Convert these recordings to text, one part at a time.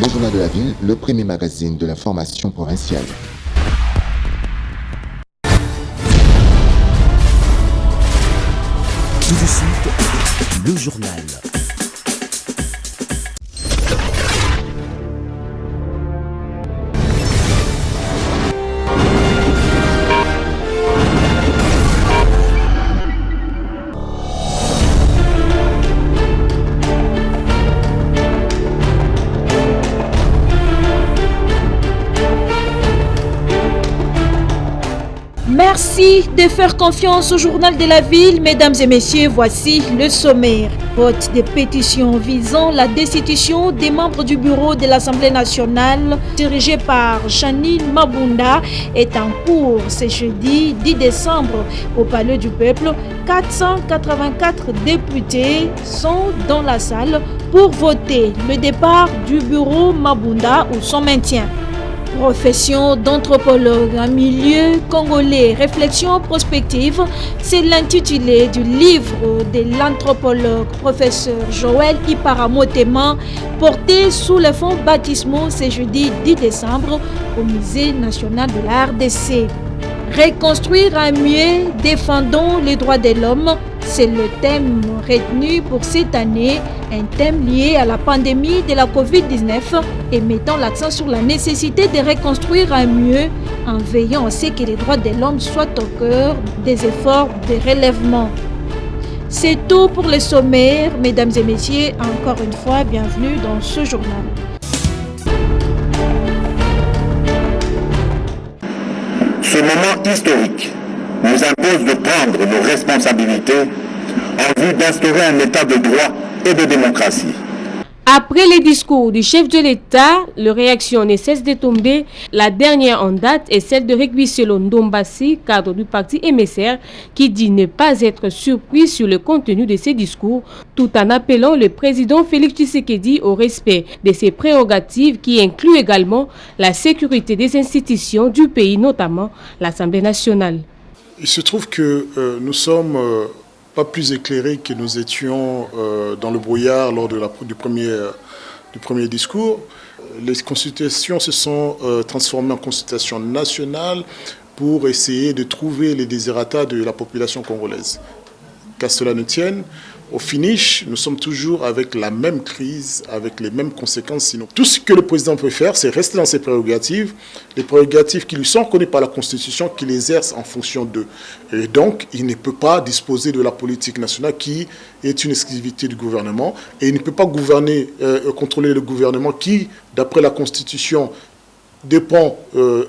Le Journal de la Ville, le premier magazine de l'information provinciale. Tout de suite, le journal. Merci de faire confiance au journal de la ville. Mesdames et messieurs, voici le sommaire. Vote des pétitions visant la destitution des membres du bureau de l'Assemblée nationale dirigé par Janine Mabunda est en cours ce jeudi 10 décembre au Palais du Peuple. 484 députés sont dans la salle pour voter le départ du bureau Mabunda ou son maintien. Profession d'anthropologue, un milieu congolais, réflexion prospective, c'est l'intitulé du livre de l'anthropologue professeur Joël Iparamotema, porté sous le fonds baptismaux ce jeudi 10 décembre au Musée national de la RDC. Reconstruire à mieux, défendons les droits de l'homme, c'est le thème retenu pour cette année, un thème lié à la pandémie de la Covid-19 et mettant l'accent sur la nécessité de reconstruire à mieux en veillant à ce que les droits de l'homme soient au cœur des efforts de relèvement. C'est tout pour le sommaire, mesdames et messieurs, encore une fois, bienvenue dans ce journal. Ce moment historique nous impose de prendre nos responsabilités en vue d'instaurer un état de droit et de démocratie. Après les discours du chef de l'État, les réactions ne cessent de tomber. La dernière en date est celle de Rekbiselo Ndombasi, cadre du parti MSR, qui dit ne pas être surpris sur le contenu de ses discours, tout en appelant le président Félix Tshisekedi au respect de ses prérogatives qui incluent également la sécurité des institutions du pays, notamment l'Assemblée nationale. Il se trouve que nous sommes pas plus éclairés que nous étions dans le brouillard lors du premier discours. Les consultations se sont transformées en consultations nationales pour essayer de trouver les desiderata de la population congolaise. Qu'à cela ne tienne, au finish, nous sommes toujours avec la même crise, avec les mêmes conséquences. Sinon, tout ce que le président peut faire, c'est rester dans ses prérogatives, les prérogatives qui lui sont reconnues par la Constitution, qu'il exerce en fonction d'eux. Et donc, il ne peut pas disposer de la politique nationale qui est une exclusivité du gouvernement. Et il ne peut pas contrôler le gouvernement qui, d'après la Constitution, dépend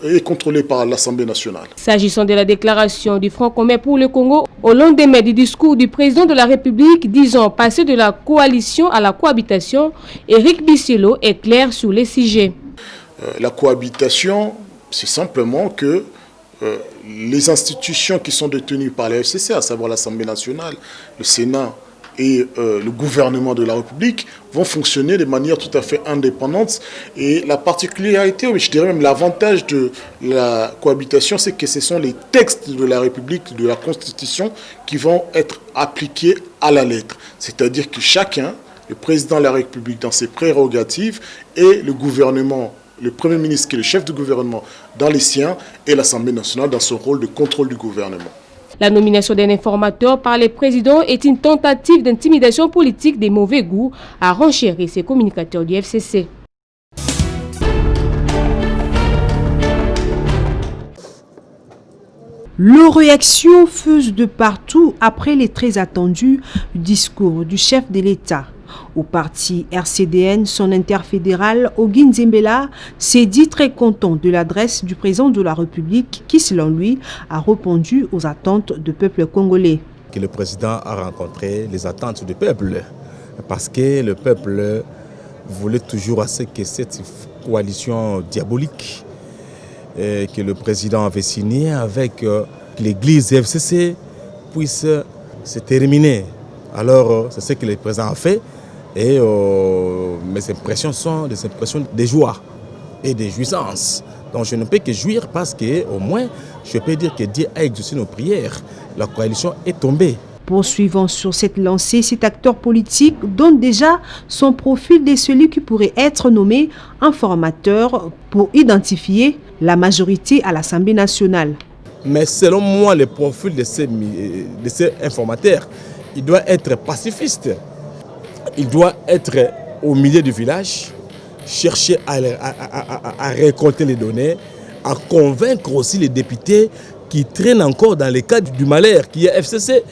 et contrôlé par l'Assemblée nationale. S'agissant de la déclaration du Front commun pour le Congo, au lendemain du discours du président de la République disant passer de la coalition à la cohabitation, Éric Bisselo est clair sur les sujets. La cohabitation, c'est simplement que les institutions qui sont détenues par la FCC, à savoir l'Assemblée nationale, le Sénat et le gouvernement de la République vont fonctionner de manière tout à fait indépendante. Et la particularité, je dirais même l'avantage de la cohabitation, c'est que ce sont les textes de la République, de la Constitution, qui vont être appliqués à la lettre. C'est-à-dire que chacun, le président de la République dans ses prérogatives et le gouvernement, le Premier ministre qui est le chef du gouvernement dans les siens et l'Assemblée nationale dans son rôle de contrôle du gouvernement. La nomination d'un informateur par le président est une tentative d'intimidation politique de mauvais goût, a renchéri ses communicateurs du FCC. Les réactions fusent de partout après les très attendus discours du chef de l'État. Au parti RCDN, son interfédéral Ogin Zembela s'est dit très content de l'adresse du président de la République qui, selon lui, a répondu aux attentes du peuple congolais. Que le président a rencontré les attentes du peuple parce que le peuple voulait toujours à ce que cette coalition diabolique que le président avait signée avec l'église FCC puisse se terminer. Alors, c'est ce que le président a fait. Et mes impressions sont des impressions de joie et de jouissance. Donc je ne peux que jouir parce qu'au moins, je peux dire que Dieu a exaucé nos prières. La coalition est tombée. Poursuivant sur cette lancée, cet acteur politique donne déjà son profil de celui qui pourrait être nommé informateur pour identifier la majorité à l'Assemblée nationale. Mais selon moi, le profil de ces informateurs, il doit être pacifiste. Il doit être au milieu du village, chercher à récolter les données, à convaincre aussi les députés qui traînent encore dans le cadre du malheur, qui est FCC,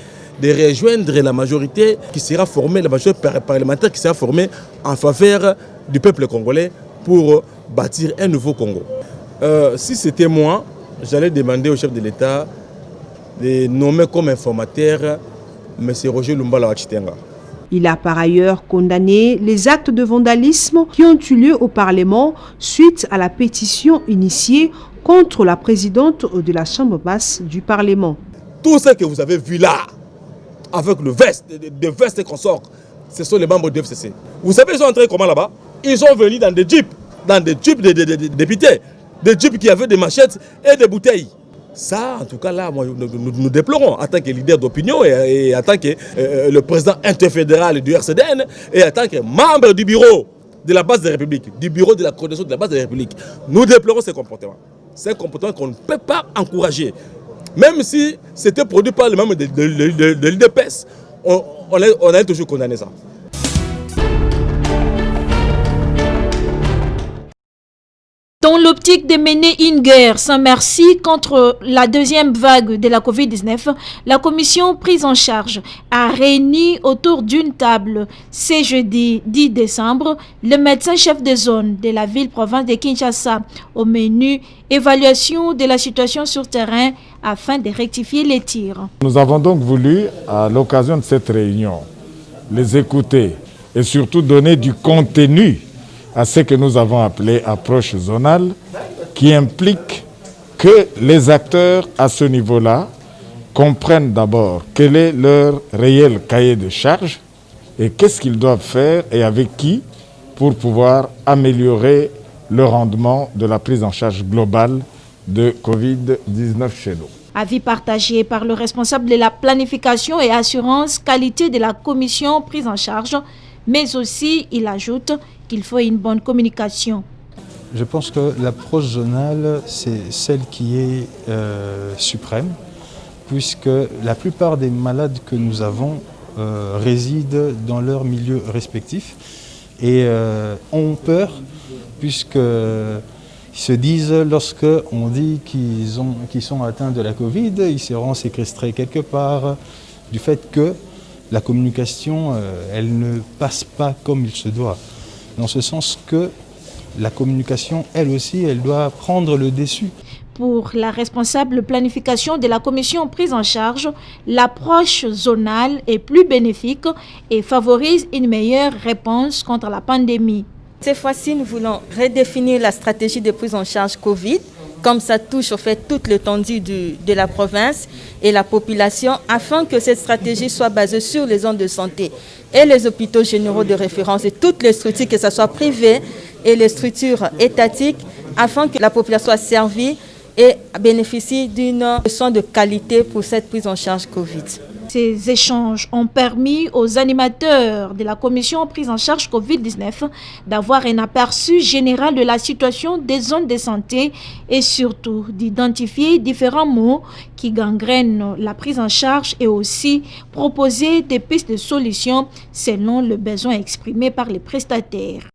de rejoindre la majorité qui sera formée, la majorité parlementaire qui sera formée en faveur du peuple congolais pour bâtir un nouveau Congo. Si c'était moi, j'allais demander au chef de l'État de nommer comme informateur M. Roger Lumbala Wachitenga. Il a par ailleurs condamné les actes de vandalisme qui ont eu lieu au Parlement suite à la pétition initiée contre la présidente de la Chambre basse du Parlement. Tout ce que vous avez vu là, avec le veste, des vestes et consorts, ce sont les membres du FCC. Vous savez, ils sont entrés comment là-bas? Ils sont venus dans des jeeps de députés, des jeeps qui avaient des machettes et des bouteilles. Ça, en tout cas, là, moi, nous déplorons en tant que leader d'opinion et en tant que le président interfédéral du RCDN et en tant que membre du bureau de la base de la République, du bureau de la coordination de la base de la République. Nous déplorons ces comportements. Ces comportements qu'on ne peut pas encourager. Même si c'était produit par les membres de l'UDPS, on a toujours condamné ça. Dans l'optique de mener une guerre sans merci contre la deuxième vague de la Covid-19, la commission prise en charge a réuni autour d'une table ce jeudi 10 décembre le médecin-chef de zone de la ville-province de Kinshasa au menu évaluation de la situation sur terrain afin de rectifier les tirs. Nous avons donc voulu, à l'occasion de cette réunion, les écouter et surtout donner du contenu à ce que nous avons appelé approche zonale, qui implique que les acteurs à ce niveau-là comprennent d'abord quel est leur réel cahier de charge et qu'est-ce qu'ils doivent faire et avec qui pour pouvoir améliorer le rendement de la prise en charge globale de Covid-19 chez nous. Avis partagé par le responsable de la planification et assurance qualité de la commission prise en charge, mais aussi il ajoute qu'il faut une bonne communication. Je pense que l'approche zonale, c'est celle qui est suprême, puisque la plupart des malades que nous avons résident dans leur milieu respectif et ont peur, puisqu'ils se disent, lorsqu'on dit qu'ils sont atteints de la Covid, ils seront séquestrés quelque part, du fait que la communication, elle ne passe pas comme il se doit. Dans ce sens que la communication, elle aussi, elle doit prendre le dessus. Pour la responsable planification de la commission prise en charge, l'approche zonale est plus bénéfique et favorise une meilleure réponse contre la pandémie. Cette fois-ci, nous voulons redéfinir la stratégie de prise en charge Covid, comme ça touche au fait toute l'étendue de la province et la population, afin que cette stratégie soit basée sur les zones de santé et les hôpitaux généraux de référence et toutes les structures, que ce soit privées et les structures étatiques, afin que la population soit servie et bénéficie d'une soin de qualité pour cette prise en charge Covid. Ces échanges ont permis aux animateurs de la commission prise en charge Covid-19 d'avoir un aperçu général de la situation des zones de santé et surtout d'identifier différents maux qui gangrènent la prise en charge et aussi proposer des pistes de solutions selon le besoin exprimé par les prestataires.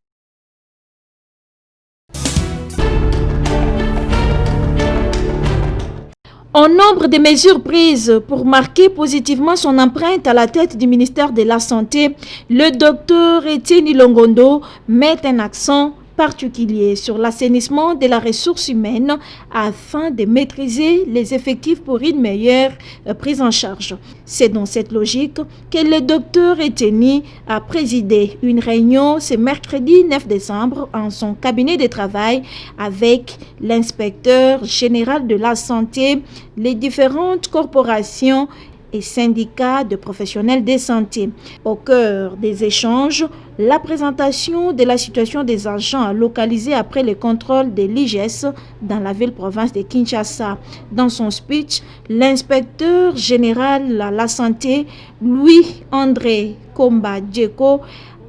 En nombre de mesures prises pour marquer positivement son empreinte à la tête du ministère de la Santé, le docteur Etienne Longondo met un accent particulier sur l'assainissement de la ressource humaine afin de maîtriser les effectifs pour une meilleure prise en charge. C'est dans cette logique que le docteur Etienne a présidé une réunion ce mercredi 9 décembre en son cabinet de travail avec l'inspecteur général de la santé, les différentes corporations et syndicats de professionnels de santé. Au cœur des échanges, la présentation de la situation des agents localisés après les contrôles de l'IGS dans la ville-province de Kinshasa. Dans son speech, l'inspecteur général à la santé, Louis-André Komba Djeko,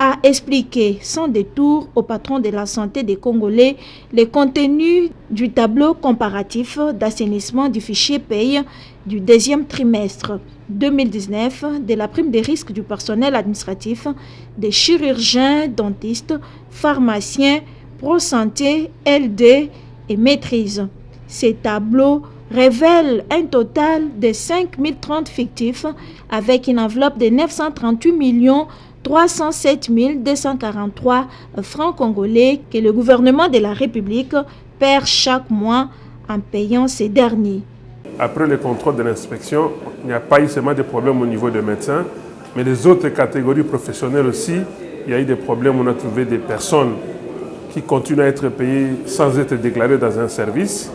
a expliqué sans détour au patron de la santé des Congolais les contenus du tableau comparatif d'assainissement du fichier paye du deuxième trimestre 2019 de la prime des risques du personnel administratif, des chirurgiens, dentistes, pharmaciens, pro-santé, LD et maîtrise. Ces tableaux révèlent un total de 5030 fictifs avec une enveloppe de 938 307 243 francs congolais que le gouvernement de la République perd chaque mois en payant ces derniers. Après le contrôle de l'inspection, il n'y a pas eu seulement de problèmes au niveau des médecins, mais les autres catégories professionnelles aussi, il y a eu des problèmes. On a trouvé des personnes qui continuent à être payées sans être déclarées dans un service.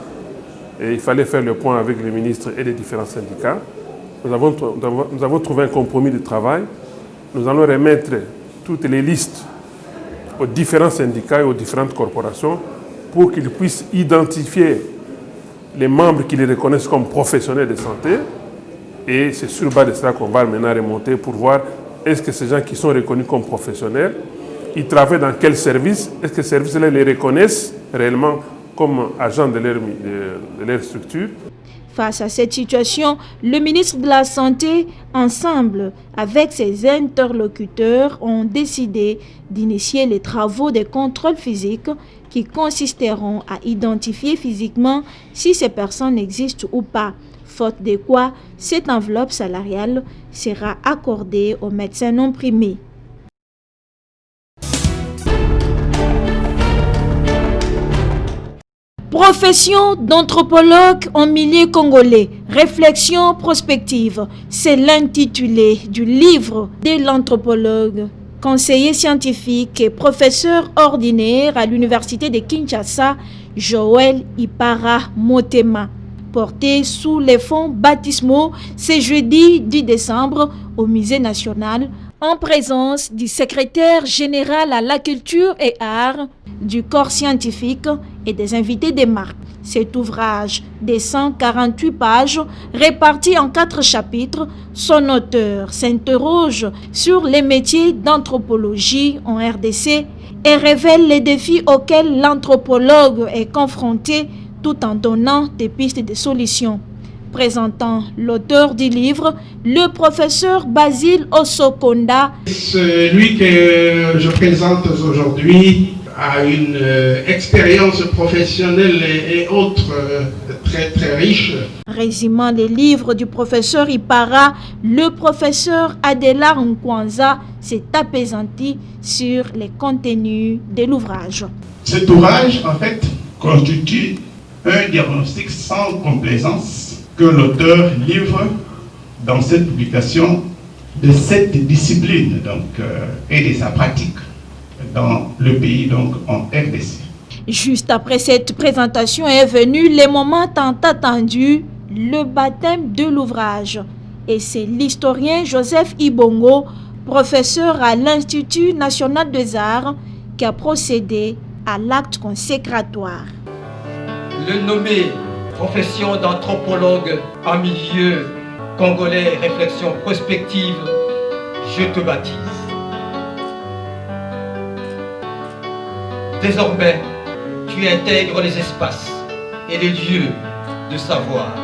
Et il fallait faire le point avec les ministres et les différents syndicats. Nous avons trouvé un compromis de travail. Nous allons remettre toutes les listes aux différents syndicats et aux différentes corporations pour qu'ils puissent identifier les membres qui les reconnaissent comme professionnels de santé. Et c'est sur base de ça qu'on va maintenant remonter pour voir est-ce que ces gens qui sont reconnus comme professionnels, ils travaillent dans quel service, est-ce que ces services-là les reconnaissent réellement comme agents de leur structure. Face à cette situation, le ministre de la Santé, ensemble avec ses interlocuteurs, ont décidé d'initier les travaux de contrôle physique qui consisteront à identifier physiquement si ces personnes existent ou pas, faute de quoi cette enveloppe salariale sera accordée aux médecins non primés. Profession d'anthropologue en milieu congolais, réflexion prospective, c'est l'intitulé du livre de l'anthropologue, conseiller scientifique et professeur ordinaire à l'université de Kinshasa, Joël Ipara Motema. Porté sous les fonds baptismaux ce jeudi 10 décembre au Musée national, en présence du secrétaire général à la culture et arts, du corps scientifique et des invités des marques. Cet ouvrage de 148 pages, réparti en 4 chapitres, son auteur s'interroge sur les métiers d'anthropologie en RDC et révèle les défis auxquels l'anthropologue est confronté tout en donnant des pistes de solutions. Présentant l'auteur du livre, le professeur Basile Osokonda. Celui que je présente aujourd'hui a une expérience professionnelle et autres très très riche. Résumant les livres du professeur Ipara, le professeur Adela Nkwanza s'est apaisanti sur les contenus de l'ouvrage. Cet ouvrage, en fait, constitue un diagnostic sans complaisance que l'auteur livre dans cette publication de cette discipline et de sa pratique dans le pays, donc en RDC. Juste après cette présentation est venu le moment tant attendu, le baptême de l'ouvrage. Et c'est l'historien Joseph Ibongo, professeur à l'Institut national des arts, qui a procédé à l'acte consécratoire. Le nommé profession d'anthropologue en milieu congolais, réflexion prospective, je te baptise. Désormais, tu intègres les espaces et les lieux de savoir.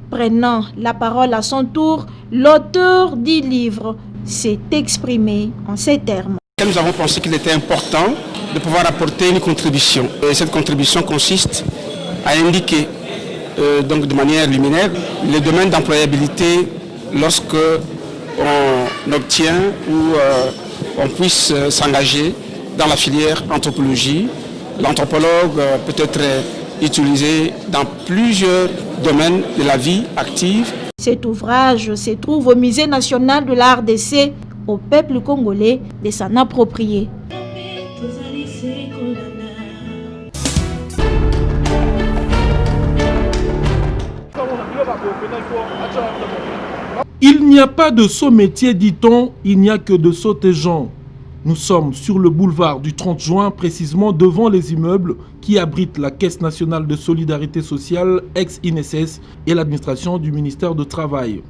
Prenant la parole à son tour, l'auteur du livre s'est exprimé en ces termes. Nous avons pensé qu'il était important de pouvoir apporter une contribution. Et cette contribution consiste à indiquer donc de manière liminaire les domaines d'employabilité lorsque on obtient ou on puisse s'engager dans la filière anthropologie. L'anthropologue peut être utilisé dans plusieurs domaines de la vie active. Cet ouvrage se trouve au Musée national de la RDC, au peuple congolais de s'en approprier. Il n'y a pas de saut métier, dit-on, il n'y a que de sauter-gens. Nous sommes sur le boulevard du 30 juin, précisément devant les immeubles qui abritent la Caisse nationale de solidarité sociale, ex-INSS, et l'administration du ministère du Travail.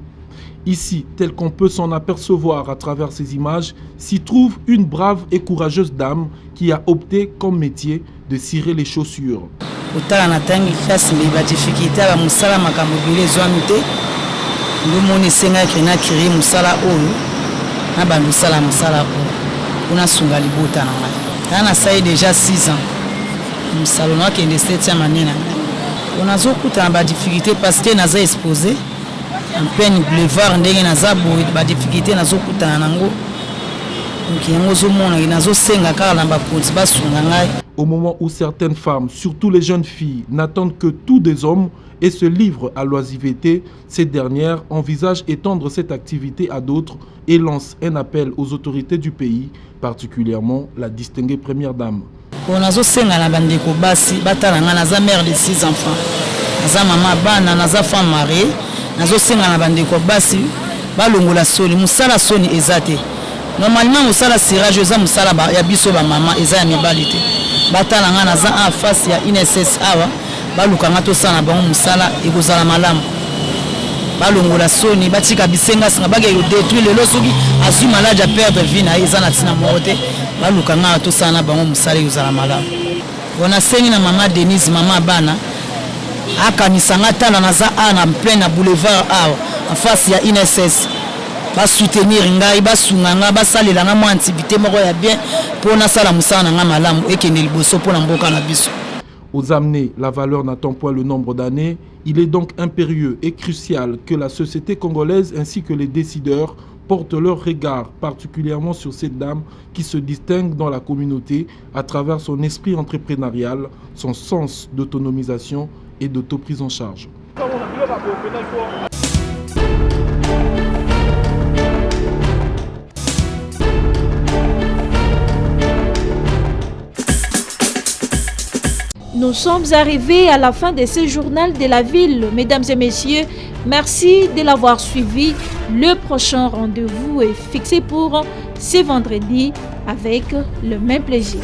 Ici, tel qu'on peut s'en apercevoir à travers ces images, s'y trouve une brave et courageuse dame qui a opté comme métier de cirer les chaussures. Déjà 6 ans. Nous salon qui est de 7e année. On a beaucoup de difficultés parce que nous avons exposé en plein boulevard, nous avons des difficultés. Au moment où certaines femmes, surtout les jeunes filles, n'attendent que tout des hommes et se livrent à l'oisiveté, ces dernières envisagent étendre cette activité à d'autres et lancent un appel aux autorités du pays, particulièrement la distinguée première dame. On a mère de 6 enfants, maman bana, femme mariée, normalement musala sirage eza musala ya biso ba mama eza ya mibalite batala nga naza en face ya INSS awa balukanga to sana bango musala ekozala malamu balongola soni batika bisenga singa bage yo détruire lelo soki azui malade ya perdre vie na eza na tina mote balukanga to sana bango musala ekozala malamu bona sengi na mama Denise mama bana akanisanga tala naza ana plein boulevard awa en face ya INSS. Ba soutenir ngai ba sunganga ba salela nga mo activité moko ya bien pour na sala musana nga malamu ekende liboso pour na mboka na biso. Aux amener, la valeur n'attend point le nombre d'années. Il est donc impérieux et crucial que la société congolaise ainsi que les décideurs portent leur regard particulièrement sur cette dame qui se distingue dans la communauté à travers son esprit entrepreneurial, son sens d'autonomisation et d'autoprise en charge. Nous sommes arrivés à la fin de ce journal de la ville. Mesdames et messieurs, merci de l'avoir suivi. Le prochain rendez-vous est fixé pour ce vendredi avec le même plaisir.